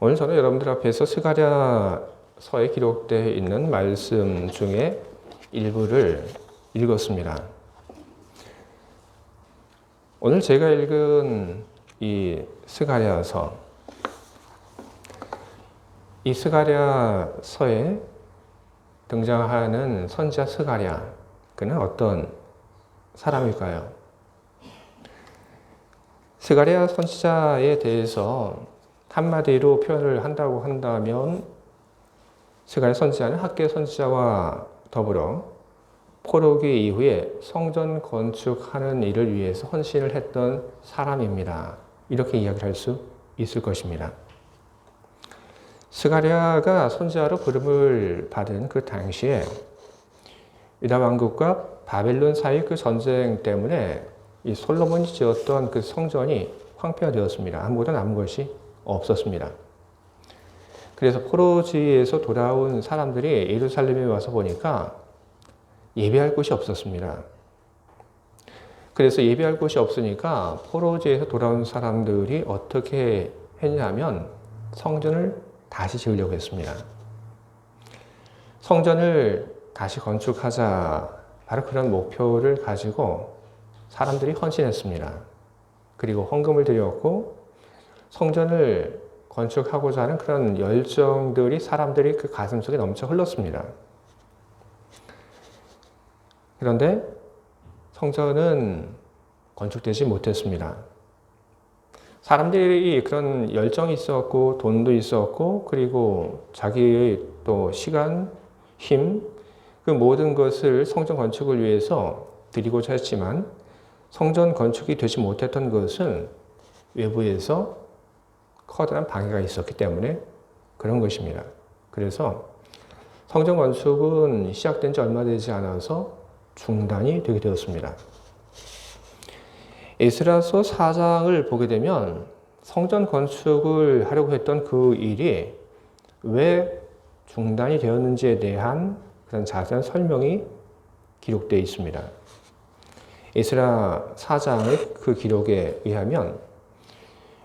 오늘 저는 여러분들 앞에서 스가랴서에 기록되어 있는 말씀 중에 일부를 읽었습니다. 오늘 제가 읽은 이 스가랴서, 이 스가랴서에 등장하는 선지자 스가랴, 그는 어떤 사람일까요? 스가랴 선지자에 대해서 한마디로 표현을 한다고 한다면 스가랴 선지자는 학계 선지자와 더불어 포로기 이후에 성전 건축하는 일을 위해서 헌신을 했던 사람입니다. 이렇게 이야기를 할 수 있을 것입니다. 스가랴가 선지자로 부름을 받은 그 당시에 유다 왕국과 바벨론 사이 그 전쟁 때문에 이 솔로몬이 지었던 그 성전이 황폐가 되었습니다. 아무것도 남은 것이 없었습니다. 그래서 포로지에서 돌아온 사람들이 예루살렘에 와서 보니까 예배할 곳이 없었습니다. 그래서 예배할 곳이 없으니까 포로지에서 돌아온 사람들이 어떻게 했냐면 성전을 다시 지으려고 했습니다. 성전을 다시 건축하자, 바로 그런 목표를 가지고 사람들이 헌신했습니다. 그리고 헌금을 드렸고 성전을 건축하고자 하는 그런 열정들이 사람들이 그 가슴속에 넘쳐 흘렀습니다. 그런데 성전은 건축되지 못했습니다. 사람들이 그런 열정이 있었고 돈도 있었고 그리고 자기의 또 시간, 힘, 그 모든 것을 성전 건축을 위해서 드리고자 했지만 성전 건축이 되지 못했던 것은 외부에서 커다란 방해가 있었기 때문에 그런 것입니다. 그래서 성전 건축은 시작된 지 얼마 되지 않아서 중단이 되게 되었습니다. 에스라서 4장을 보게 되면 성전 건축을 하려고 했던 그 일이 왜 중단이 되었는지에 대한 그런 자세한 설명이 기록되어 있습니다. 에스라 4장의 그 기록에 의하면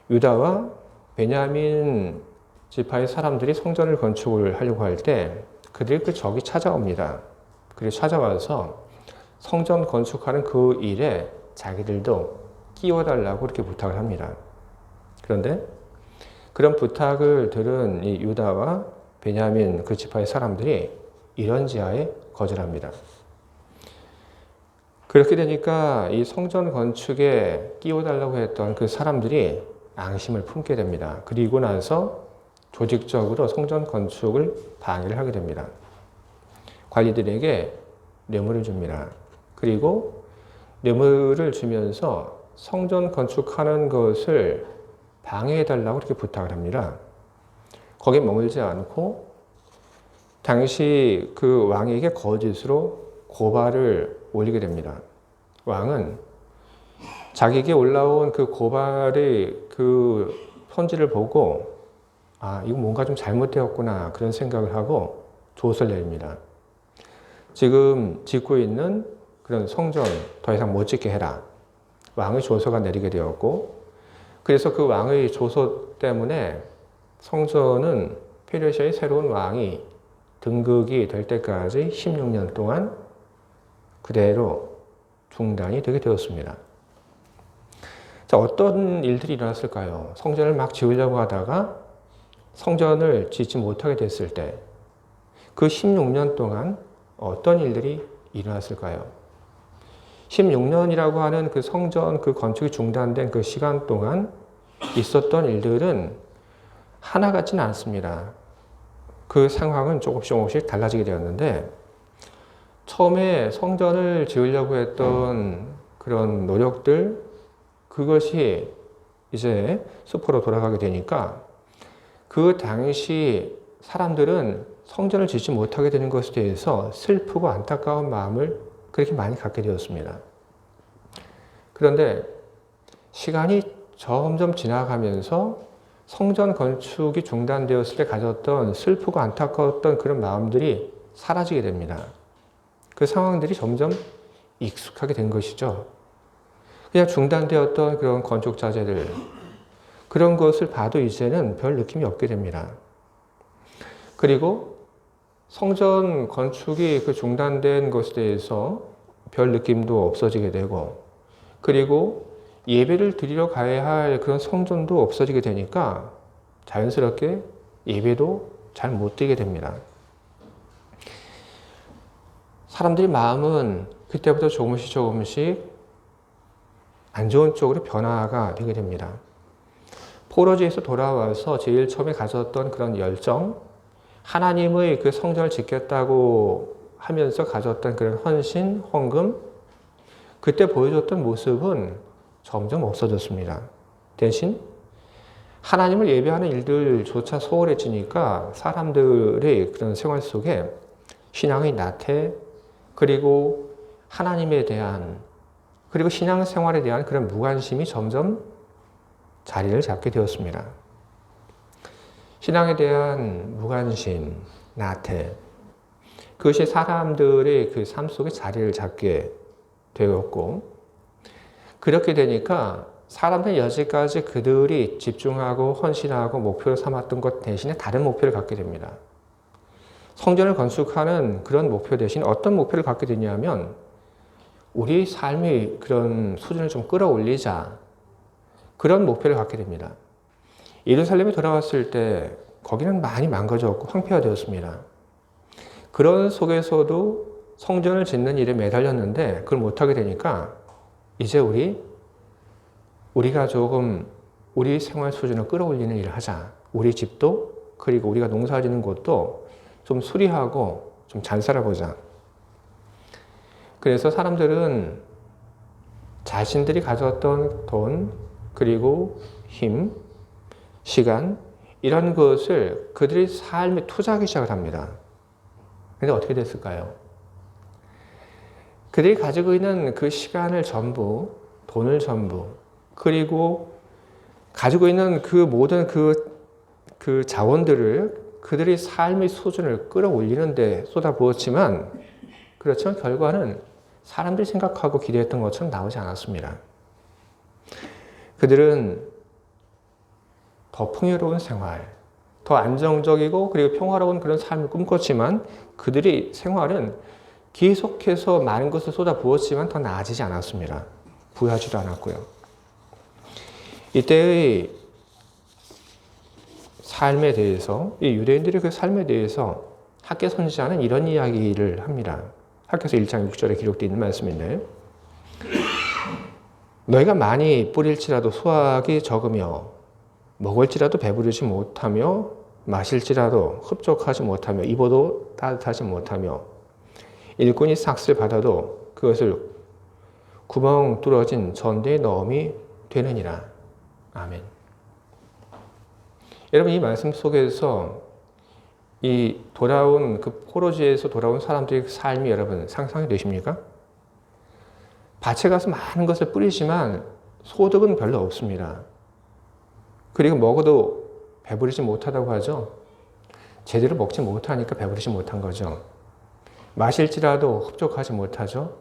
유다와 베냐민 지파의 사람들이 성전을 건축을 하려고 할 때 그들이 그 적이 찾아옵니다. 그리고 찾아와서 성전 건축하는 그 일에 자기들도 끼워달라고 그렇게 부탁을 합니다. 그런데 그런 부탁을 들은 이 유다와 베냐민 그 지파의 사람들이 이런 지하에 거절합니다. 그렇게 되니까 이 성전 건축에 끼워달라고 했던 그 사람들이 앙심을 품게 됩니다. 그리고 나서 조직적으로 성전 건축을 방해를 하게 됩니다. 관리들에게 뇌물을 줍니다. 그리고 뇌물을 주면서 성전 건축하는 것을 방해해달라고 그렇게 부탁을 합니다. 거기에 머물지 않고 당시 그 왕에게 거짓으로 고발을 올리게 됩니다. 왕은 자기에게 올라온 그 고발의 그 편지를 보고 이거 뭔가 좀 잘못되었구나 그런 생각을 하고 조서를 내립니다. 지금 짓고 있는 그런 성전 더 이상 못 짓게 해라. 왕의 조서가 내리게 되었고 그래서 그 왕의 조서 때문에 성전은 페르시아의 새로운 왕이 등극이 될 때까지 16년 동안 그대로 중단이 되게 되었습니다. 자, 어떤 일들이 일어났을까요? 성전을 막 지으려고 하다가 성전을 짓지 못하게 됐을 때 그 16년 동안 어떤 일들이 일어났을까요? 16년이라고 하는 그 성전 그 건축이 중단된 그 시간 동안 있었던 일들은 하나 같지는 않습니다. 그 상황은 조금씩 달라지게 되었는데 처음에 성전을 지으려고 했던 그런 노력들 그것이 이제 수포로 돌아가게 되니까 그 당시 사람들은 성전을 짓지 못하게 되는 것에 대해서 슬프고 안타까운 마음을 그렇게 많이 갖게 되었습니다. 그런데 시간이 점점 지나가면서 성전 건축이 중단되었을 때 가졌던 슬프고 안타까웠던 그런 마음들이 사라지게 됩니다. 그 상황들이 점점 익숙하게 된 것이죠. 그냥 중단되었던 그런 건축 자재들, 그런 것을 봐도 이제는 별 느낌이 없게 됩니다. 그리고 성전 건축이 그 중단된 것에 대해서 별 느낌도 없어지게 되고, 그리고 예배를 드리러 가야 할 그런 성전도 없어지게 되니까 자연스럽게 예배도 잘 못 드리게 됩니다. 사람들의 마음은 그때부터 조금씩 안 좋은 쪽으로 변화가 되게 됩니다. 포로지에서 돌아와서 제일 처음에 가졌던 그런 열정, 하나님의 그 성전을 짓겠다고 하면서 가졌던 그런 헌신, 헌금, 그때 보여줬던 모습은 점점 없어졌습니다. 대신 하나님을 예배하는 일들조차 소홀해지니까 사람들의 그런 생활 속에 신앙의 나태, 그리고 하나님에 대한, 그리고 신앙생활에 대한 그런 무관심이 점점 자리를 잡게 되었습니다. 신앙에 대한 무관심, 나태, 그것이 사람들의 그 삶 속에 자리를 잡게 되었고, 그렇게 되니까 사람들은 여지까지 그들이 집중하고 헌신하고 목표로 삼았던 것 대신에 다른 목표를 갖게 됩니다. 성전을 건축하는 그런 목표 대신 어떤 목표를 갖게 되냐면, 우리 삶의 그런 수준을 좀 끌어올리자, 그런 목표를 갖게 됩니다. 예루살렘에 돌아왔을 때 거기는 많이 망가졌고 황폐화되었습니다. 그런 속에서도 성전을 짓는 일에 매달렸는데 그걸 못하게 되니까 이제 우리가 조금 우리 생활 수준을 끌어올리는 일을 하자. 우리 집도, 그리고 우리가 농사 짓는 곳도 좀 수리하고 좀 잘 살아보자. 그래서 사람들은 자신들이 가졌던 돈, 그리고 힘, 시간, 이런 것을 그들의 삶에 투자하기 시작을 합니다. 근데 어떻게 됐을까요? 그들이 가지고 있는 그 시간을 전부, 돈을 전부, 그리고 가지고 있는 그 모든 그 자원들을 그들의 삶의 수준을 끌어올리는 데 쏟아부었지만, 그렇지만 결과는 사람들이 생각하고 기대했던 것처럼 나오지 않았습니다. 그들은 더 풍요로운 생활, 더 안정적이고 그리고 평화로운 그런 삶을 꿈꿨지만 그들의 생활은 계속해서 많은 것을 쏟아부었지만 더 나아지지 않았습니다. 부유하지도 않았고요. 이때의 삶에 대해서, 이 유대인들의 그 삶에 대해서 학개 선지자는 이런 이야기를 합니다. 학개서 1장 6절에 기록되어 있는 말씀인데, 너희가 많이 뿌릴지라도 수확이 적으며 먹을지라도 배부르지 못하며 마실지라도 흡족하지 못하며 입어도 따뜻하지 못하며 일꾼이 삭슬 받아도 그것을 구멍 뚫어진 전대에 넣음이 되느니라. 아멘. 여러분, 이 말씀 속에서 이 돌아온 그 포로지에서 돌아온 사람들의 삶이 여러분 상상이 되십니까? 밭에 가서 많은 것을 뿌리지만 소득은 별로 없습니다. 그리고 먹어도 배부르지 못하다고 하죠. 제대로 먹지 못하니까 배부르지 못한 거죠. 마실지라도 흡족하지 못하죠.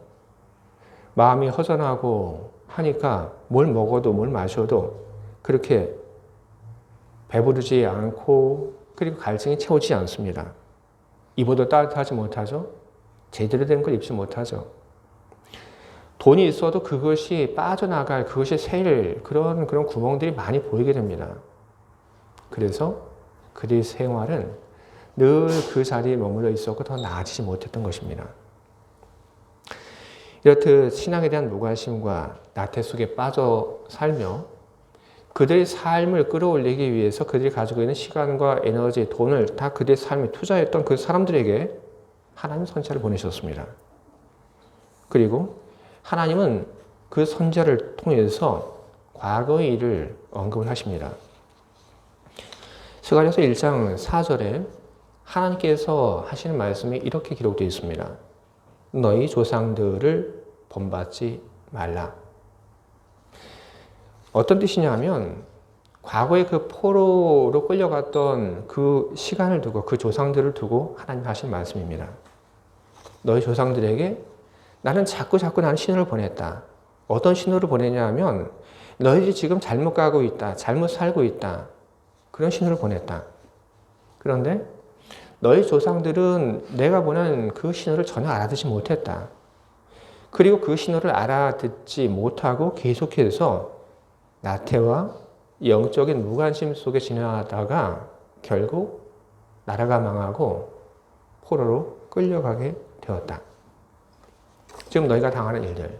마음이 허전하고 하니까 뭘 먹어도 뭘 마셔도 그렇게 배부르지 않고, 그리고 갈증이 채우지 않습니다. 입어도 따뜻하지 못하죠. 제대로 된 걸 입지 못하죠. 돈이 있어도 그것이 빠져나갈, 그것이 새일 그런 구멍들이 많이 보이게 됩니다. 그래서 그들의 생활은 늘 그 자리에 머물러 있었고 더 나아지지 못했던 것입니다. 이렇듯 신앙에 대한 무관심과 나태 속에 빠져 살며 그들의 삶을 끌어올리기 위해서 그들이 가지고 있는 시간과 에너지, 돈을 다 그들의 삶에 투자했던 그 사람들에게 하나님 선지자를 보내셨습니다. 그리고 하나님은 그 선지자를 통해서 과거의 일을 언급을 하십니다. 스가랴서 1장 4절에 하나님께서 하시는 말씀이 이렇게 기록되어 있습니다. 너희 조상들을 본받지 말라. 어떤 뜻이냐면 과거에 그 포로로 끌려갔던 그 시간을 두고, 그 조상들을 두고 하나님 하신 말씀입니다. 너희 조상들에게 나는 자꾸 나는 신호를 보냈다. 어떤 신호를 보내냐 하면 너희들이 지금 잘못 가고 있다. 잘못 살고 있다. 그런 신호를 보냈다. 그런데 너희 조상들은 내가 보낸 그 신호를 전혀 알아듣지 못했다. 그리고 그 신호를 알아듣지 못하고 계속해서 나태와 영적인 무관심 속에 지나다가 결국 나라가 망하고 포로로 끌려가게 되었다. 지금 너희가 당하는 일들,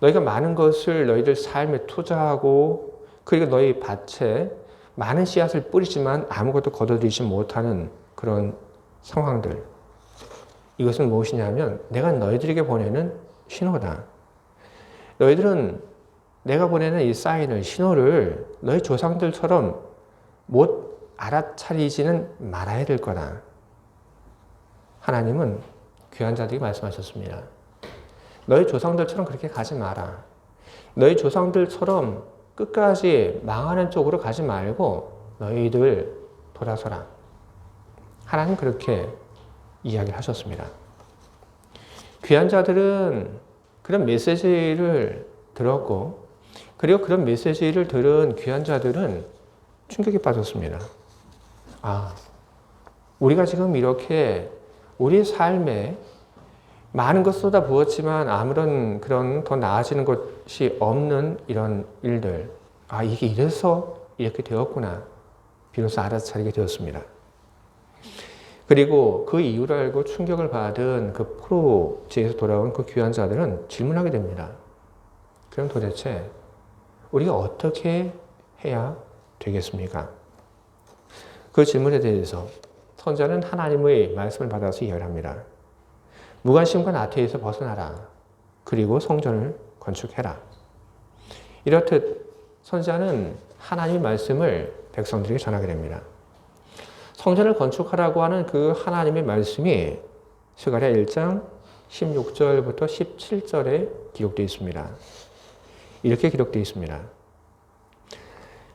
너희가 많은 것을 너희들 삶에 투자하고 그리고 너희 밭에 많은 씨앗을 뿌리지만 아무것도 거둬들이지 못하는 그런 상황들, 이것은 무엇이냐면 내가 너희들에게 보내는 신호다. 너희들은 내가 보내는 이 사인을, 신호를 너희 조상들처럼 못 알아차리지는 말아야 될 거다. 하나님은 귀한 자들에게 말씀하셨습니다. 너희 조상들처럼 그렇게 가지 마라. 너희 조상들처럼 끝까지 망하는 쪽으로 가지 말고 너희들 돌아서라. 하나님 그렇게 이야기를 하셨습니다. 귀한 자들은 그런 메시지를 들었고 그리고 그런 메시지를 들은 귀한 자들은 충격에 빠졌습니다. 아, 우리가 지금 이렇게 우리 삶에 많은 것 쏟아 부었지만 아무런 그런 더 나아지는 것이 없는 이런 일들. 아, 이게 이래서 이렇게 되었구나. 비로소 알아차리게 되었습니다. 그리고 그 이유를 알고 충격을 받은 그 포로지에서 돌아온 그 귀한 자들은 질문하게 됩니다. 그럼 도대체 우리가 어떻게 해야 되겠습니까? 그 질문에 대해서 선자는 하나님의 말씀을 받아서 이야기를 합니다. 무관심과 나태에서 벗어나라. 그리고 성전을 건축해라. 이렇듯 선자는 하나님의 말씀을 백성들에게 전하게 됩니다. 성전을 건축하라고 하는 그 하나님의 말씀이 스가랴 1장 16절부터 17절에 기록되어 있습니다. 이렇게 기록되어 있습니다.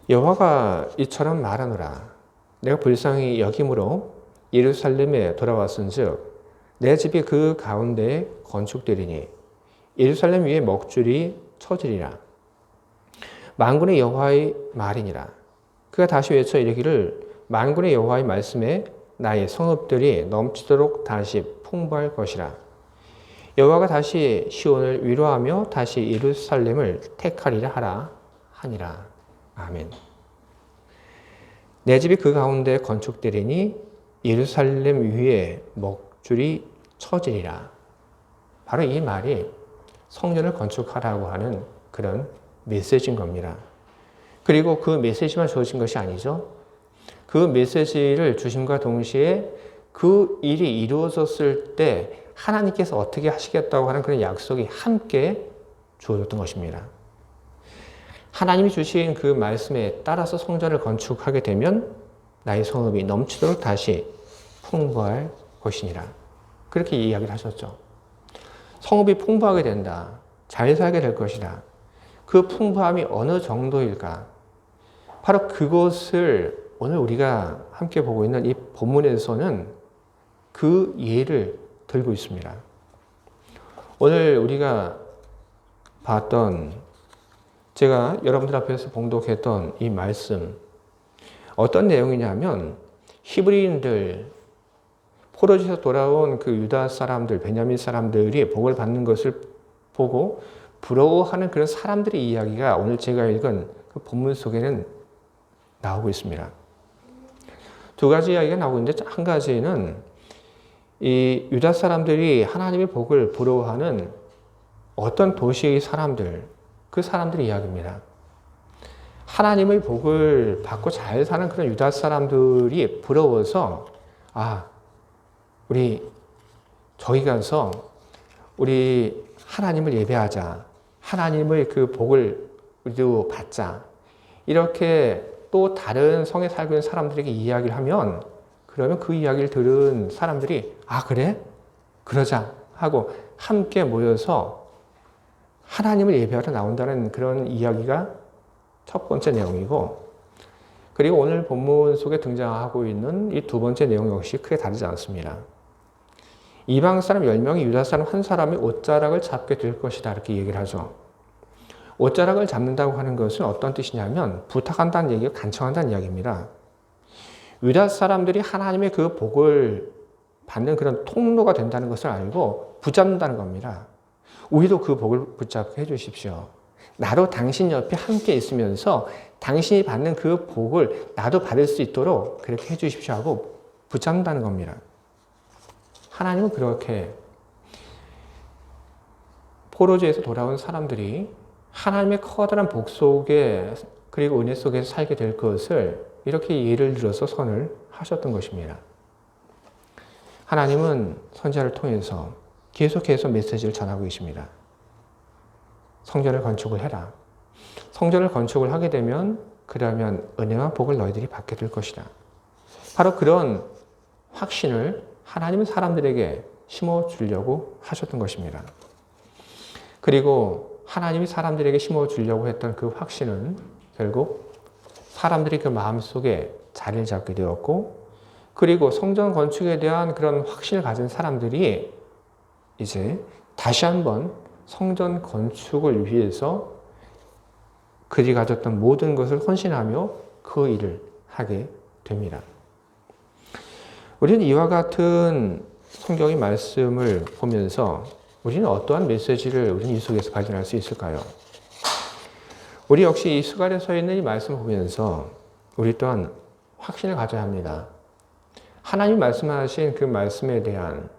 여호와가 이처럼 말하노라. 내가 불쌍히 여김으로 예루살렘에 돌아왔은즉 내 집이 그 가운데에 건축되리니 예루살렘 위에 먹줄이 쳐지리라. 만군의 여호와의 말이니라. 그가 다시 외쳐 이르기를 만군의 여호와의 말씀에 나의 성읍들이 넘치도록 다시 풍부할 것이라. 여호와가 다시 시온을 위로하며 다시 예루살렘을 택하리라 하라 하니라. 아멘. 내 집이 그 가운데 건축되리니 예루살렘 위에 먹줄이 쳐지리라. 바로 이 말이 성전을 건축하라고 하는 그런 메시지인 겁니다. 그리고 그 메시지만 주어진 것이 아니죠. 그 메시지를 주심과 동시에 그 일이 이루어졌을 때 하나님께서 어떻게 하시겠다고 하는 그런 약속이 함께 주어졌던 것입니다. 하나님이 주신 그 말씀에 따라서 성전을 건축하게 되면 나의 성읍이 넘치도록 다시 풍부할 것이니라. 그렇게 이야기를 하셨죠. 성읍이 풍부하게 된다. 잘 살게 될 것이다. 그 풍부함이 어느 정도일까? 바로 그것을 오늘 우리가 함께 보고 있는 이 본문에서는 그 예를 들고 있습니다. 오늘 우리가 봤던, 제가 여러분들 앞에서 봉독했던 이 말씀, 어떤 내용이냐면 히브리인들, 포로지에서 돌아온 그 유다 사람들, 베냐민 사람들이 복을 받는 것을 보고 부러워하는 그런 사람들의 이야기가 오늘 제가 읽은 그 본문 속에는 나오고 있습니다. 두 가지 이야기가 나오고 있는데, 한 가지는 이 유다 사람들이 하나님의 복을 부러워하는 어떤 도시의 사람들, 그 사람들의 이야기입니다. 하나님의 복을 받고 잘 사는 그런 유다 사람들이 부러워서, 아, 저기 가서 우리 하나님을 예배하자. 하나님의 그 복을 우리도 받자. 이렇게 또 다른 성에 살고 있는 사람들에게 이야기를 하면, 그러면 그 이야기를 들은 사람들이 아, 그래? 그러자 하고 함께 모여서 하나님을 예배하러 나온다는 그런 이야기가 첫 번째 내용이고, 그리고 오늘 본문 속에 등장하고 있는 이 두 번째 내용 역시 크게 다르지 않습니다. 이방 사람 10명이 유다 사람 한 사람이 옷자락을 잡게 될 것이다. 이렇게 얘기를 하죠. 옷자락을 잡는다고 하는 것은 어떤 뜻이냐면 부탁한다는 얘기가 간청한다는 이야기입니다. 유다 사람들이 하나님의 그 복을 받는 그런 통로가 된다는 것을 알고 붙잡는다는 겁니다. 우리도 그 복을 붙잡게 해주십시오. 나도 당신 옆에 함께 있으면서 당신이 받는 그 복을 나도 받을 수 있도록 그렇게 해주십시오 하고 붙잡는다는 겁니다. 하나님은 그렇게 포로지에서 돌아온 사람들이 하나님의 커다란 복 속에 그리고 은혜 속에서 살게 될 것을 이렇게 예를 들어서 선을 하셨던 것입니다. 하나님은 선지자를 통해서 계속해서 메시지를 전하고 계십니다. 성전을 건축을 해라. 성전을 건축을 하게 되면 그러면 은혜와 복을 너희들이 받게 될 것이다. 바로 그런 확신을 하나님은 사람들에게 심어주려고 하셨던 것입니다. 그리고 하나님이 사람들에게 심어주려고 했던 그 확신은 결국 사람들이 그 마음속에 자리를 잡게 되었고, 그리고 성전 건축에 대한 그런 확신을 가진 사람들이 이제 다시 한번 성전 건축을 위해서 그들이 가졌던 모든 것을 헌신하며 그 일을 하게 됩니다. 우리는 이와 같은 성경의 말씀을 보면서 우리는 어떠한 메시지를 우리는 이 속에서 발견할 수 있을까요? 우리 역시 이 스갈에 서 있는 이 말씀을 보면서 우리 또한 확신을 가져야 합니다. 하나님 말씀하신 그 말씀에 대한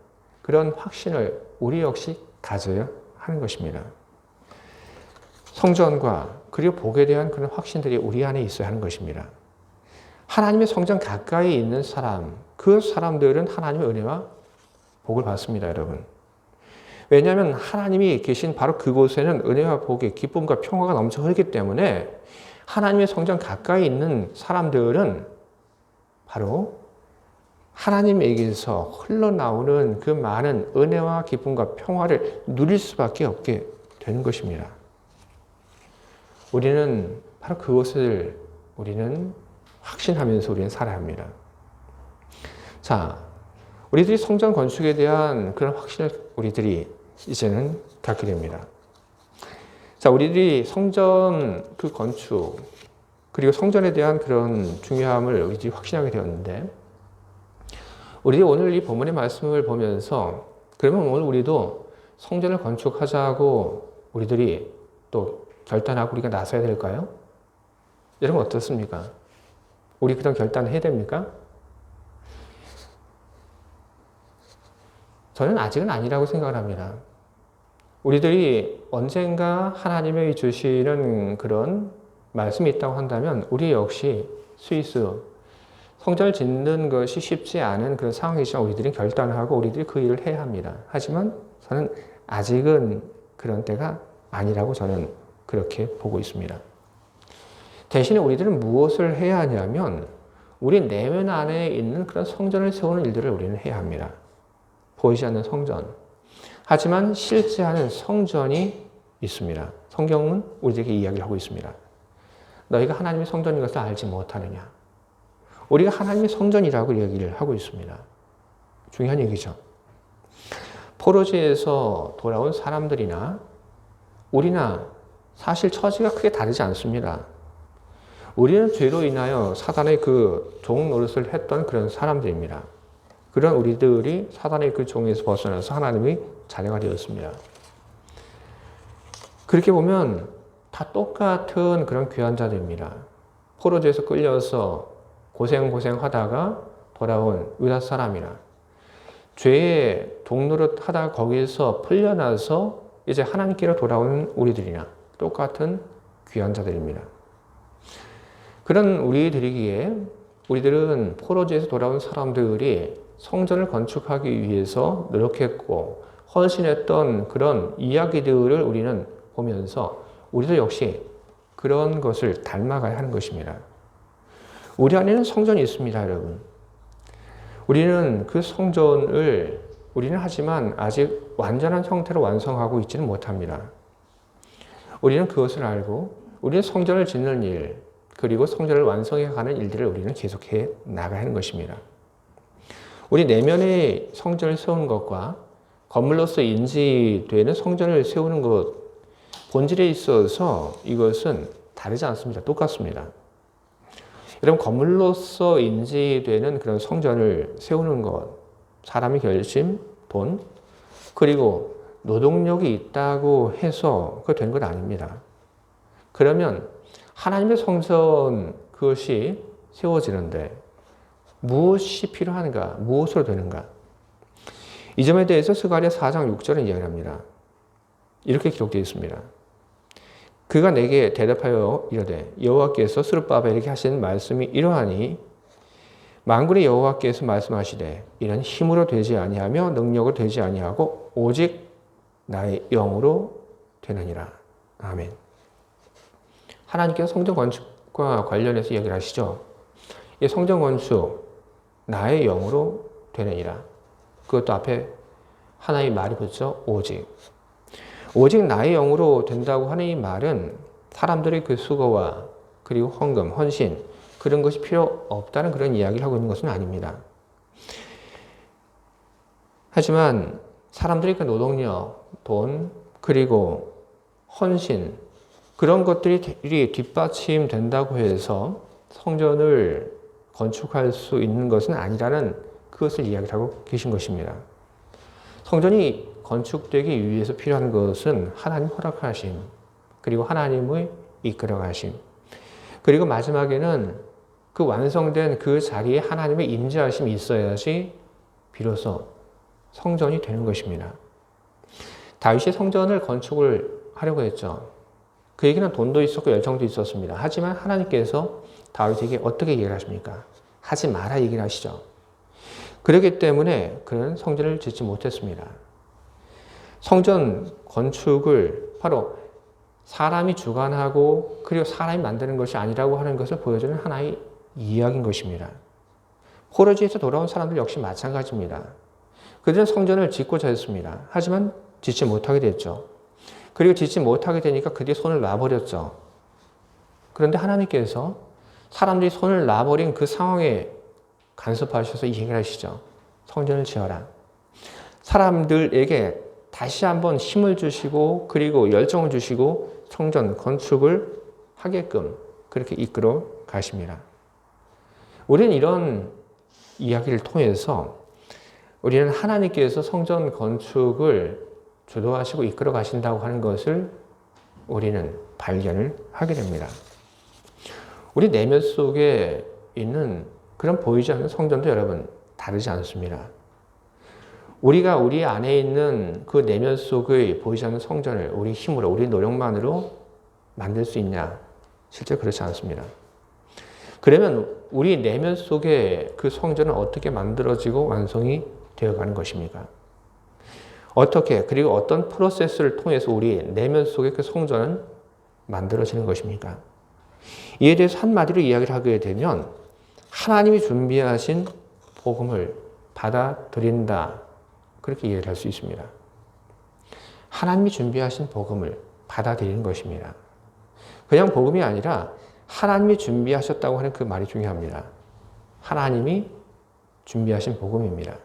그런 확신을 우리 역시 가져야 하는 것입니다. 성전과 그리고 복에 대한 그런 확신들이 우리 안에 있어야 하는 것입니다. 하나님의 성전 가까이 있는 사람, 그 사람들은 하나님의 은혜와 복을 받습니다, 여러분. 왜냐하면 하나님이 계신 바로 그곳에는 은혜와 복의 기쁨과 평화가 넘쳐 흐르기 때문에 하나님의 성전 가까이 있는 사람들은 바로 하나님에게서 흘러나오는 그 많은 은혜와 기쁨과 평화를 누릴 수밖에 없게 되는 것입니다. 우리는 바로 그것을 우리는 확신하면서 우리는 살아야 합니다. 자, 우리들이 성전 건축에 대한 그런 확신을 우리들이 이제는 갖게 됩니다. 자, 우리들이 성전 그 건축, 그리고 성전에 대한 그런 중요함을 우리들이 확신하게 되었는데, 우리들이 오늘 이 본문의 말씀을 보면서 그러면 오늘 우리도 성전을 건축하자고 우리들이 또 결단하고 우리가 나서야 될까요? 여러분 어떻습니까? 우리 그런 결단을 해야 됩니까? 저는 아직은 아니라고 생각을 합니다. 우리들이 언젠가 하나님의 주시는 그런 말씀이 있다고 한다면 우리 역시 스위스 성전을 짓는 것이 쉽지 않은 그런 상황이지만 우리들이 결단을 하고 우리들이 그 일을 해야 합니다. 하지만 저는 아직은 그런 때가 아니라고 저는 그렇게 보고 있습니다. 대신에 우리들은 무엇을 해야 하냐면 우리 내면 안에 있는 그런 성전을 세우는 일들을 우리는 해야 합니다. 보이지 않는 성전. 하지만 실제하는 성전이 있습니다. 성경은 우리에게 이야기를 하고 있습니다. 너희가 하나님의 성전인 것을 알지 못하느냐. 우리가 하나님의 성전이라고 이야기를 하고 있습니다. 중요한 얘기죠. 포로지에서 돌아온 사람들이나 우리나 사실 처지가 크게 다르지 않습니다. 우리는 죄로 인하여 사단의 그 종 노릇을 했던 그런 사람들입니다. 그런 우리들이 사단의 그 종에서 벗어나서 하나님의 자녀가 되었습니다. 그렇게 보면 다 똑같은 그런 귀한 자들입니다. 포로지에서 끌려서 고생하다가 돌아온 유다 사람이나 죄의 동노릇 하다가 거기에서 풀려나서 이제 하나님께로 돌아오는 우리들이나 똑같은 귀한 자들입니다. 그런 우리들이기에 우리들은 포로지에서 돌아온 사람들이 성전을 건축하기 위해서 노력했고 헌신했던 그런 이야기들을 우리는 보면서 우리도 역시 그런 것을 닮아가야 하는 것입니다. 우리 안에는 성전이 있습니다, 여러분. 우리는 그 성전을 우리는 하지만 아직 완전한 형태로 완성하고 있지는 못합니다. 우리는 그것을 알고 우리는 성전을 짓는 일, 그리고 성전을 완성해가는 일들을 우리는 계속해 나가야 하는 것입니다. 우리 내면의 성전을 세우는 것과 건물로서 인지되는 성전을 세우는 것, 본질에 있어서 이것은 다르지 않습니다. 똑같습니다. 여러분, 건물로서 인지되는 그런 성전을 세우는 것, 사람의 결심, 돈, 그리고 노동력이 있다고 해서 그거 된 건 아닙니다. 그러면 하나님의 성전 그것이 세워지는데 무엇이 필요한가? 무엇으로 되는가? 이 점에 대해서 스가랴 4장 6절은 이야기합니다. 이렇게 기록되어 있습니다. 그가 내게 대답하여 이르되 여호와께서 스룹바벨에게 하신 말씀이 이러하니 만군의 여호와께서 말씀하시되 이는 힘으로 되지 아니하며 능력으로 되지 아니하고 오직 나의 영으로 되느니라. 아멘. 하나님께서 성전 건축과 관련해서 이야기를 하시죠. 이 성전 건축 나의 영으로 되느니라. 그것도 앞에 하나의 말이 붙죠. 오직 나의 영으로 된다고 하는 이 말은 사람들의 그 수고와 그리고 헌금, 헌신 그런 것이 필요 없다는 그런 이야기를 하고 있는 것은 아닙니다. 하지만 사람들의 그 노동력, 돈, 그리고 헌신 그런 것들이 뒷받침된다고 해서 성전을 건축할 수 있는 것은 아니라는 그것을 이야기를 하고 계신 것입니다. 성전이 건축되기 위해서 필요한 것은 하나님 허락하심, 그리고 하나님의 이끌어가심, 그리고 마지막에는 그 완성된 그 자리에 하나님의 임재하심이 있어야지 비로소 성전이 되는 것입니다. 다윗이 성전을 건축을 하려고 했죠. 그에게는 돈도 있었고 열정도 있었습니다. 하지만 하나님께서 다윗에게 어떻게 얘기를 하십니까? 하지 마라 얘기를 하시죠. 그렇기 때문에 그는 성전을 짓지 못했습니다. 성전 건축을 바로 사람이 주관하고 그리고 사람이 만드는 것이 아니라고 하는 것을 보여주는 하나의 이야기인 것입니다. 포로지에서 돌아온 사람들 역시 마찬가지입니다. 그들은 성전을 짓고자 했습니다. 하지만 짓지 못하게 됐죠. 그리고 짓지 못하게 되니까 그들이 손을 놔버렸죠. 그런데 하나님께서 사람들이 손을 놔버린 그 상황에 간섭하셔서 이 얘기를 하시죠. 성전을 지어라. 사람들에게 다시 한번 힘을 주시고 그리고 열정을 주시고 성전 건축을 하게끔 그렇게 이끌어 가십니다. 우리는 이런 이야기를 통해서 우리는 하나님께서 성전 건축을 주도하시고 이끌어 가신다고 하는 것을 우리는 발견을 하게 됩니다. 우리 내면 속에 있는 그런 보이지 않는 성전도 여러분 다르지 않습니다. 우리가 우리 안에 있는 그 내면 속의 보이지 않는 성전을 우리 힘으로, 우리 노력만으로 만들 수 있냐? 실제 그렇지 않습니다. 그러면 우리 내면 속에 그 성전은 어떻게 만들어지고 완성이 되어가는 것입니까? 어떻게, 그리고 어떤 프로세스를 통해서 우리 내면 속에 그 성전은 만들어지는 것입니까? 이에 대해서 한마디로 이야기를 하게 되면 하나님이 준비하신 복음을 받아들인다. 그렇게 이해를 할 수 있습니다. 하나님이 준비하신 복음을 받아들이는 것입니다. 그냥 복음이 아니라 하나님이 준비하셨다고 하는 그 말이 중요합니다. 하나님이 준비하신 복음입니다.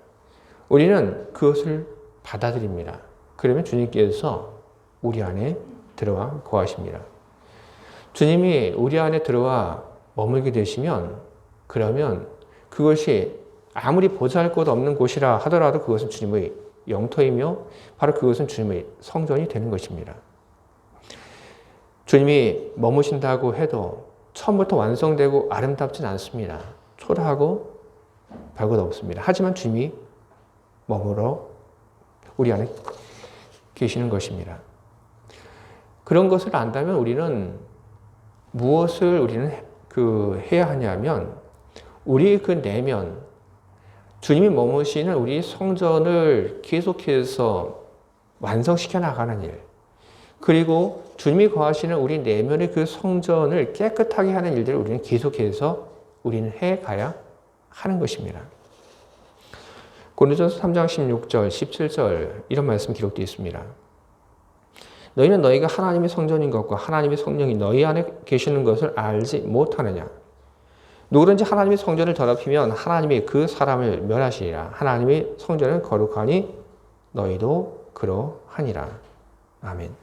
우리는 그것을 받아들입니다. 그러면 주님께서 우리 안에 들어와 거하십니다. 주님이 우리 안에 들어와 머물게 되시면 그러면 그것이 아무리 보잘것없는 곳이라 하더라도 그것은 주님의 영토이며 바로 그것은 주님의 성전이 되는 것입니다. 주님이 머무신다고 해도 처음부터 완성되고 아름답진 않습니다. 초라하고 별것 없습니다. 하지만 주님이 머물러 우리 안에 계시는 것입니다. 그런 것을 안다면 우리는 무엇을 해야 하냐면 우리 그 내면 주님이 머무시는 우리 성전을 계속해서 완성시켜 나가는 일, 그리고 주님이 거하시는 우리 내면의 그 성전을 깨끗하게 하는 일들을 우리는 계속해서 우리는 해가야 하는 것입니다. 고린도전서 3장 16절, 17절 이런 말씀 기록되어 있습니다. 너희는 너희가 하나님의 성전인 것과 하나님의 성령이 너희 안에 계시는 것을 알지 못하느냐? 누구든지 하나님의 성전을 더럽히면 하나님이 그 사람을 멸하시리라. 하나님의 성전은 거룩하니 너희도 그러하니라. 아멘.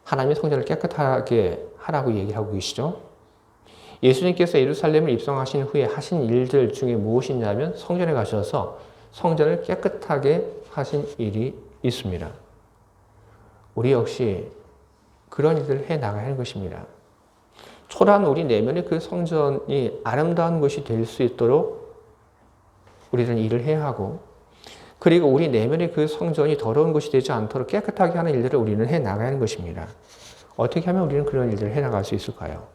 하나님의 성전을 깨끗하게 하라고 얘기하고 계시죠. 예수님께서 예루살렘을 입성하신 후에 하신 일들 중에 무엇이냐면 성전에 가셔서 성전을 깨끗하게 하신 일이 있습니다. 우리 역시 그런 일들을 해 나가야 하는 것입니다. 초라한 우리 내면의 그 성전이 아름다운 것이 될 수 있도록 우리는 일을 해야 하고, 그리고 우리 내면의 그 성전이 더러운 것이 되지 않도록 깨끗하게 하는 일들을 우리는 해 나가야 하는 것입니다. 어떻게 하면 우리는 그런 일들을 해 나갈 수 있을까요?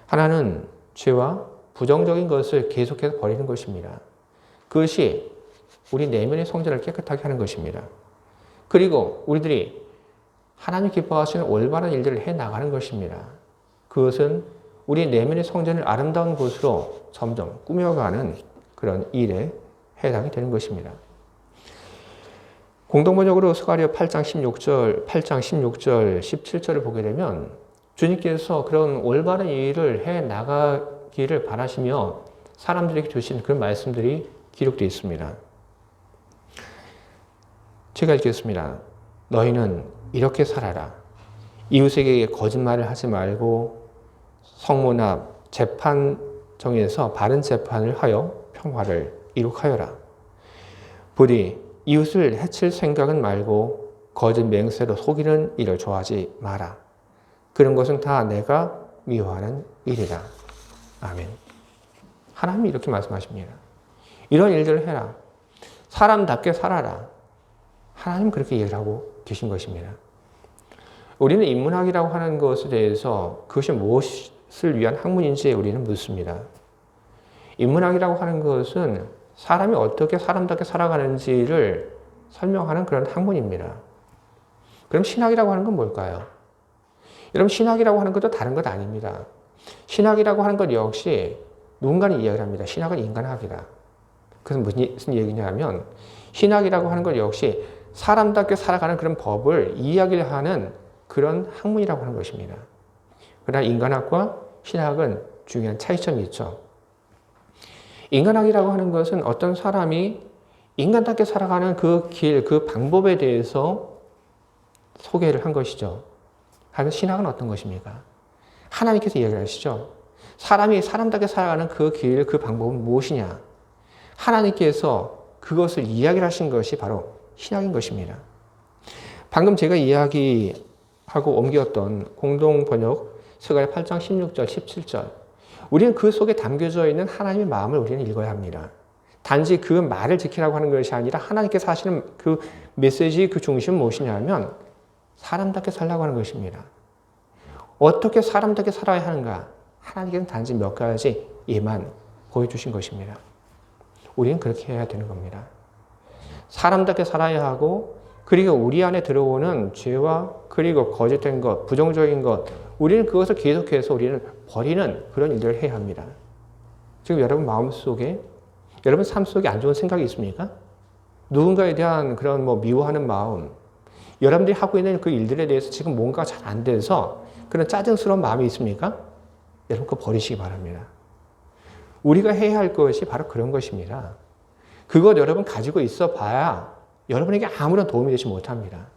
하나는 죄와 부정적인 것을 계속해서 버리는 것입니다. 그것이 우리 내면의 성전을 깨끗하게 하는 것입니다. 그리고 우리들이 하나님 기뻐하시는 올바른 일들을 해 나가는 것입니다. 그것은 우리 내면의 성전을 아름다운 곳으로 점점 꾸며가는 그런 일에 해당이 되는 것입니다. 공동번역으로 스가랴 8장 16절, 17절을 보게 되면 주님께서 그런 올바른 일을 해 나가기를 바라시며 사람들에게 주신 그런 말씀들이 기록되어 있습니다. 제가 읽겠습니다. 너희는 이렇게 살아라. 이웃에게 거짓말을 하지 말고 성문 앞 재판정에서 바른 재판을 하여 평화를 이룩하여라. 부디 이웃을 해칠 생각은 말고 거짓 맹세로 속이는 일을 좋아하지 마라. 그런 것은 다 내가 미워하는 일이다. 아멘. 하나님이 이렇게 말씀하십니다. 이런 일들을 해라. 사람답게 살아라. 하나님 그렇게 얘기를 하고 계신 것입니다. 우리는 인문학이라고 하는 것에 대해서 그것이 무엇을 위한 학문인지 우리는 묻습니다. 인문학이라고 하는 것은 사람이 어떻게 사람답게 살아가는지를 설명하는 그런 학문입니다. 그럼 신학이라고 하는 건 뭘까요? 여러분, 신학이라고 하는 것도 다른 것 아닙니다. 신학이라고 하는 것 역시 누군가는 이야기를 합니다. 신학은 인간학이다. 그래서 무슨 얘기냐 하면 신학이라고 하는 것 역시 사람답게 살아가는 그런 법을 이야기를 하는 그런 학문이라고 하는 것입니다. 그러나 인간학과 신학은 중요한 차이점이 있죠. 인간학이라고 하는 것은 어떤 사람이 인간답게 살아가는 그 길, 그 방법에 대해서 소개를 한 것이죠. 하지만 신학은 어떤 것입니까? 하나님께서 이야기를 하시죠. 사람이 사람답게 살아가는 그 길, 그 방법은 무엇이냐? 하나님께서 그것을 이야기를 하신 것이 바로 신학인 것입니다. 방금 제가 이야기하고 옮겼던 공동번역 스가랴 8장 16절, 17절. 우리는 그 속에 담겨져 있는 하나님의 마음을 우리는 읽어야 합니다. 단지 그 말을 지키라고 하는 것이 아니라 하나님께서 하시는 그 메시지, 그 중심은 무엇이냐 하면 사람답게 살라고 하는 것입니다. 어떻게 사람답게 살아야 하는가? 하나님께서는 단지 몇 가지 예만 보여주신 것입니다. 우리는 그렇게 해야 되는 겁니다. 사람답게 살아야 하고, 그리고 우리 안에 들어오는 죄와 그리고 거짓된 것, 부정적인 것, 우리는 그것을 계속해서 우리는 버리는 그런 일들을 해야 합니다. 지금 여러분 마음속에, 여러분 삶 속에 안 좋은 생각이 있습니까? 누군가에 대한 그런 미워하는 마음, 여러분들이 하고 있는 그 일들에 대해서 지금 뭔가 잘 안 돼서 그런 짜증스러운 마음이 있습니까? 여러분 그거 버리시기 바랍니다. 우리가 해야 할 것이 바로 그런 것입니다. 그것 여러분 가지고 있어 봐야 여러분에게 아무런 도움이 되지 못합니다.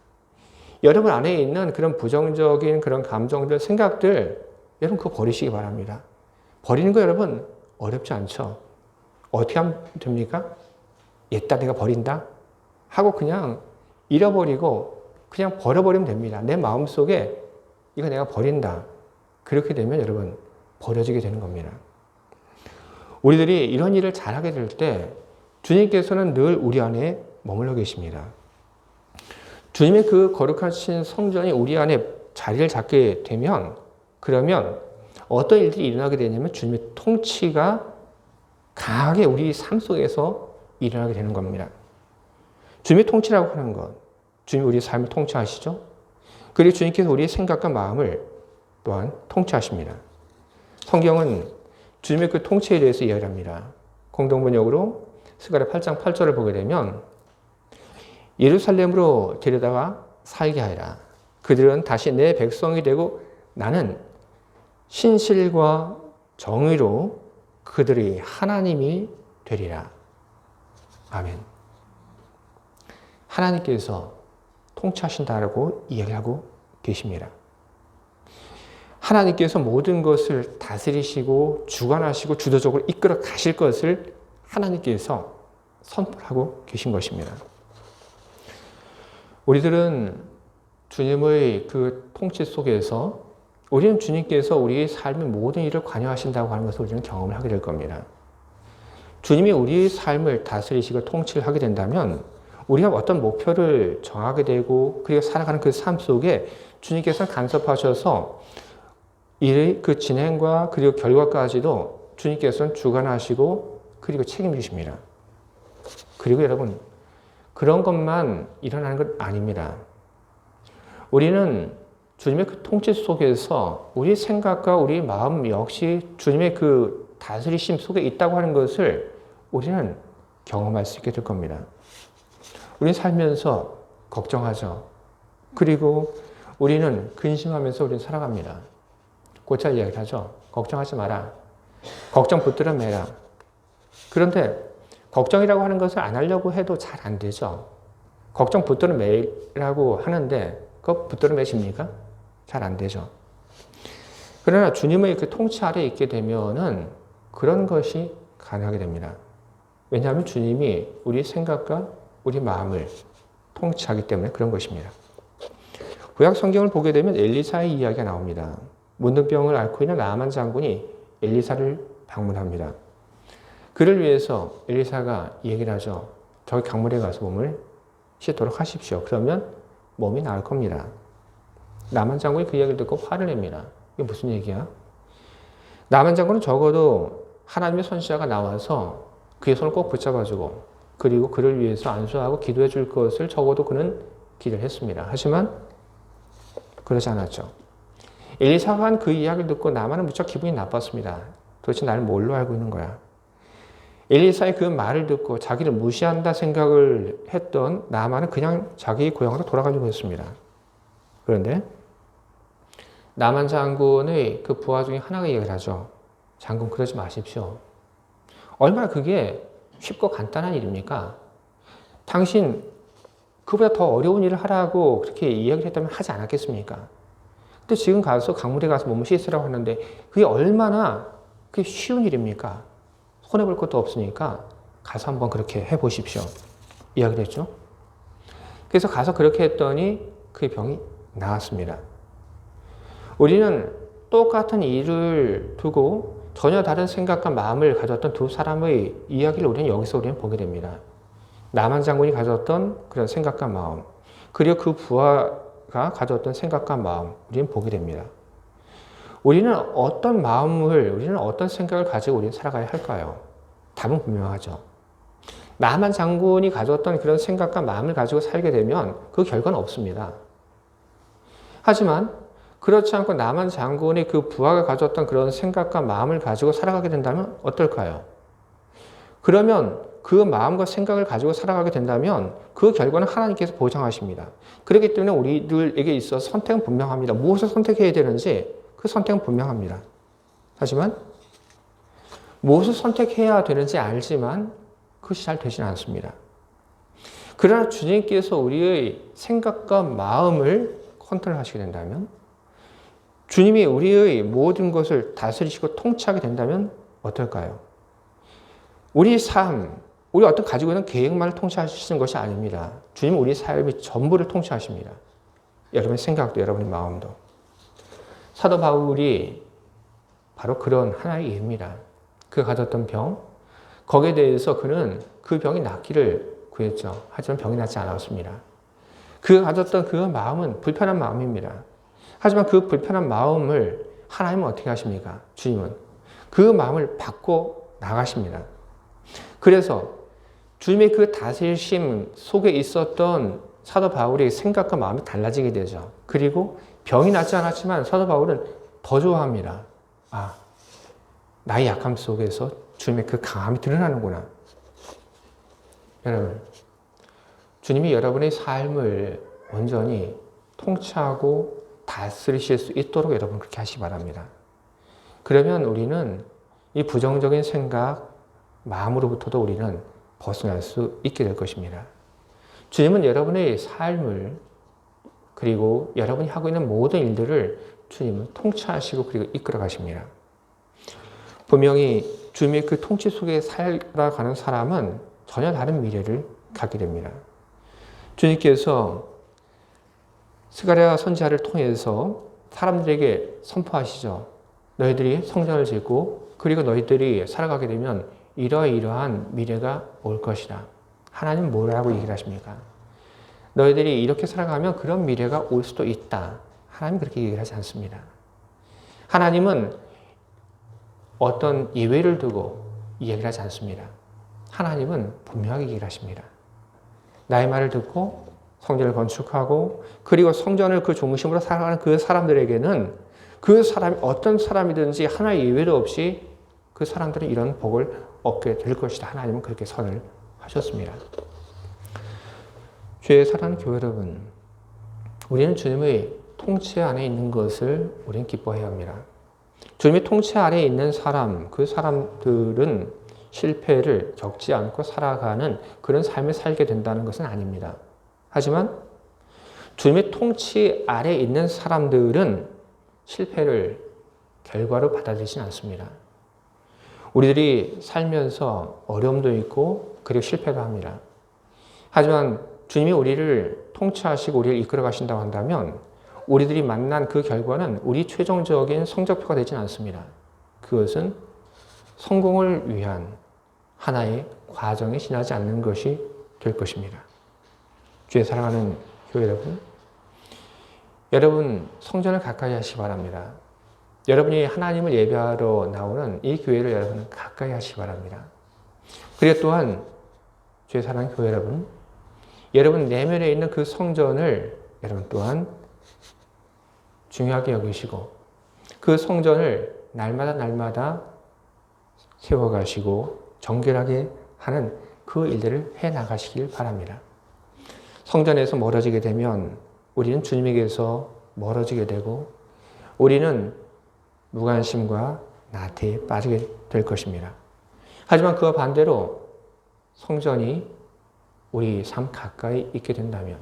여러분 안에 있는 그런 부정적인 그런 감정들, 생각들, 여러분 그거 버리시기 바랍니다. 버리는 거 여러분 어렵지 않죠? 어떻게 하면 됩니까? 얘다 내가 버린다? 하고 그냥 잃어버리고 그냥 버려버리면 됩니다. 내 마음속에 이거 내가 버린다. 그렇게 되면 여러분 버려지게 되는 겁니다. 우리들이 이런 일을 잘하게 될 때 주님께서는 늘 우리 안에 머물러 계십니다. 주님의 그 거룩하신 성전이 우리 안에 자리를 잡게 되면, 그러면 어떤 일들이 일어나게 되냐면 주님의 통치가 강하게 우리 삶 속에서 일어나게 되는 겁니다. 주님의 통치라고 하는 것, 주님이 우리 삶을 통치하시죠. 그리고 주님께서 우리의 생각과 마음을 또한 통치하십니다. 성경은 주님의 그 통치에 대해서 이야기합니다. 공동번역으로 스가랴 8장 8절을 보게 되면 예루살렘으로 데려다가 살게 하리라. 그들은 다시 내 백성이 되고 나는 신실과 정의로 그들의 하나님이 되리라. 아멘. 하나님께서 통치하신다라고 이야기하고 계십니다. 하나님께서 모든 것을 다스리시고 주관하시고 주도적으로 이끌어 가실 것을 하나님께서 선포하고 계신 것입니다. 우리들은 주님의 그 통치 속에서 우리는 주님께서 우리의 삶의 모든 일을 관여하신다고 하는 것을 우리는 경험을 하게 될 겁니다. 주님이 우리의 삶을 다스리시고 통치를 하게 된다면 우리가 어떤 목표를 정하게 되고 그리고 살아가는 그 삶 속에 주님께서 간섭하셔서 일의 그 진행과 그리고 결과까지도 주님께서는 주관하시고 그리고 책임지십니다. 그리고 여러분, 그런 것만 일어나는 것 아닙니다. 우리는 주님의 그 통치 속에서 우리 생각과 우리 마음 역시 주님의 그 다스리심 속에 있다고 하는 것을 우리는 경험할 수 있게 될 겁니다. 우리는 살면서 걱정하죠. 그리고 우리는 근심하면서 우리는 살아갑니다. 곧잘 이야기를 하죠. 걱정하지 마라. 걱정 붙들어 매라. 그런데 걱정이라고 하는 것을 안 하려고 해도 잘 안 되죠. 걱정 붙들어 매라고 하는데 그거 붙들어 매십니까? 잘 안 되죠. 그러나 주님의 그 통치 아래 있게 되면은 그런 것이 가능하게 됩니다. 왜냐하면 주님이 우리 생각과 우리 마음을 통치하기 때문에 그런 것입니다. 구약 성경을 보게 되면 엘리사의 이야기가 나옵니다. 문둥병을 앓고 있는 나아만 장군이 엘리사를 방문합니다. 그를 위해서 엘리사가 얘기를 하죠. 저기 강물에 가서 몸을 씻도록 하십시오. 그러면 몸이 나을 겁니다. 나아만 장군이 그 이야기를 듣고 화를 냅니다. 이게 무슨 얘기야? 나아만 장군은 적어도 하나님의 선지자가 나와서 그의 손을 꼭 붙잡아주고 그리고 그를 위해서 안수하고 기도해 줄 것을 적어도 그는 기대를 했습니다. 하지만 그러지 않았죠. 엘리사가 한 그 이야기를 듣고 나만은 무척 기분이 나빴습니다. 도대체 나를 뭘로 알고 있는 거야? 엘리사의 그 말을 듣고 자기를 무시한다 생각을 했던 나만은 그냥 자기 고향으로 돌아가려고 했습니다. 그런데 나만 장군의 그 부하 중에 하나가 얘기를 하죠. 장군 그러지 마십시오. 얼마나 그게 쉽고 간단한 일입니까? 당신 그보다 더 어려운 일을 하라고 그렇게 이야기를 했다면 하지 않았겠습니까? 근데 지금 가서 강물에 가서 몸을 씻으라고 하는데 그게 얼마나 그게 쉬운 일입니까? 손해볼 것도 없으니까 가서 한번 그렇게 해보십시오. 이야기를 했죠. 그래서 가서 그렇게 했더니 그 병이 나았습니다. 우리는 똑같은 일을 두고 전혀 다른 생각과 마음을 가졌던 두 사람의 이야기를 우리는 보게 됩니다. 나만 장군이 가졌던 그런 생각과 마음, 그리고 그 부하가 가졌던 생각과 마음, 우리는 보게 됩니다. 우리는 어떤 마음을, 우리는 어떤 생각을 가지고 우리는 살아가야 할까요? 답은 분명하죠. 나만 장군이 가졌던 그런 생각과 마음을 가지고 살게 되면 그 결과는 없습니다. 하지만 그렇지 않고 나만 장군이 그 부하가 가졌던 그런 생각과 마음을 가지고 살아가게 된다면 어떨까요? 그러면 그 마음과 생각을 가지고 살아가게 된다면 그 결과는 하나님께서 보장하십니다. 그렇기 때문에 우리들에게 있어서 선택은 분명합니다. 무엇을 선택해야 되는지 그 선택은 분명합니다. 하지만 무엇을 선택해야 되는지 알지만 그것이 잘 되지는 않습니다. 그러나 주님께서 우리의 생각과 마음을 컨트롤하시게 된다면 주님이 우리의 모든 것을 다스리시고 통치하게 된다면 어떨까요? 우리 삶, 우리 어떤 가지고 있는 계획만을 통치하시는 것이 아닙니다. 주님은 우리 삶의 전부를 통치하십니다. 여러분의 생각도 여러분의 마음도. 사도 바울이 바로 그런 하나의 예입니다. 그가 가졌던 병, 거기에 대해서 그는 그 병이 낫기를 구했죠. 하지만 병이 낫지 않았습니다. 그가 가졌던 그 마음은 불편한 마음입니다. 하지만 그 불편한 마음을 하나님은 어떻게 하십니까? 주님은 그 마음을 바꿔 나가십니다. 그래서 주님의 그 다스리심 속에 있었던 사도 바울의 생각과 마음이 달라지게 되죠. 그리고 병이 낫지 않았지만 사도 바울은 더 좋아합니다. 아, 나의 약함 속에서 주님의 그 강함이 드러나는구나. 여러분, 주님이 여러분의 삶을 온전히 통치하고 다스리실 수 있도록 여러분 그렇게 하시기 바랍니다. 그러면 우리는 이 부정적인 생각, 마음으로부터도 우리는 벗어날 수 있게 될 것입니다. 주님은 여러분의 삶을 그리고 여러분이 하고 있는 모든 일들을 주님은 통치하시고 그리고 이끌어 가십니다. 분명히 주님의 그 통치 속에 살아가는 사람은 전혀 다른 미래를 갖게 됩니다. 주님께서 스가랴 선지자를 통해서 사람들에게 선포하시죠. 너희들이 성전을 짓고 그리고 너희들이 살아가게 되면 이러이러한 미래가 올 것이다. 하나님은 뭐라고 얘기를 하십니까? 너희들이 이렇게 살아가면 그런 미래가 올 수도 있다. 하나님은 그렇게 얘기를 하지 않습니다. 하나님은 어떤 예외를 두고 얘기를 하지 않습니다. 하나님은 분명하게 얘기를 하십니다. 나의 말을 듣고 성전을 건축하고 그리고 성전을 그 중심으로 살아가는 그 사람들에게는 그 사람이 어떤 사람이든지 하나의 예외도 없이 그 사람들은 이런 복을 얻게 될 것이다. 하나님은 그렇게 선을 하셨습니다. 주의 사랑하는 교회 여러분, 우리는 주님의 통치 안에 있는 것을 우리는 기뻐해야 합니다. 주님의 통치 아래에 있는 사람, 그 사람들은 실패를 겪지 않고 살아가는 그런 삶을 살게 된다는 것은 아닙니다. 하지만 주님의 통치 아래에 있는 사람들은 실패를 결과로 받아들이진 않습니다. 우리들이 살면서 어려움도 있고 그리고 실패도 합니다. 하지만 주님이 우리를 통치하시고 우리를 이끌어 가신다고 한다면 우리들이 만난 그 결과는 우리 최종적인 성적표가 되지는 않습니다. 그것은 성공을 위한 하나의 과정에 지나지 않는 것이 될 것입니다. 주의 사랑하는 교회 여러분, 여러분 성전을 가까이 하시기 바랍니다. 여러분이 하나님을 예배하러 나오는 이 교회를 여러분은 가까이 하시기 바랍니다. 그리고 또한 주의 사랑하는 교회 여러분, 여러분 내면에 있는 그 성전을 여러분 또한 중요하게 여기시고 그 성전을 날마다 세워가시고 정결하게 하는 그 일들을 해나가시길 바랍니다. 성전에서 멀어지게 되면 우리는 주님에게서 멀어지게 되고 우리는 무관심과 나태에 빠지게 될 것입니다. 하지만 그와 반대로 성전이 우리 삶 가까이 있게 된다면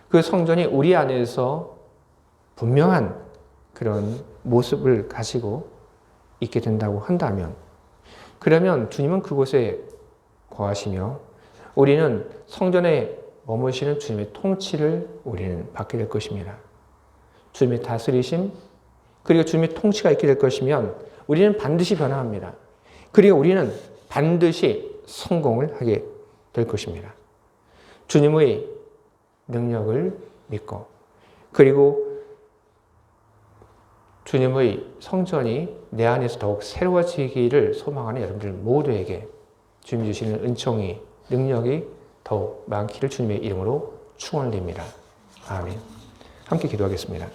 그 성전이 우리 안에서 분명한 그런 모습을 가지고 있게 된다고 한다면 그러면 주님은 그곳에 거하시며 우리는 성전에 머무시는 주님의 통치를 우리는 받게 될 것입니다. 주님의 다스리심 그리고 주님의 통치가 있게 될 것이면 우리는 반드시 변화합니다. 그리고 우리는 반드시 성공을 하게 될 것입니다. 주님의 능력을 믿고 그리고 주님의 성전이 내 안에서 더욱 새로워지기를 소망하는 여러분들 모두에게 주님 주시는 은총이 능력이 더욱 많기를 주님의 이름으로 축원드립니다. 아멘. 함께 기도하겠습니다.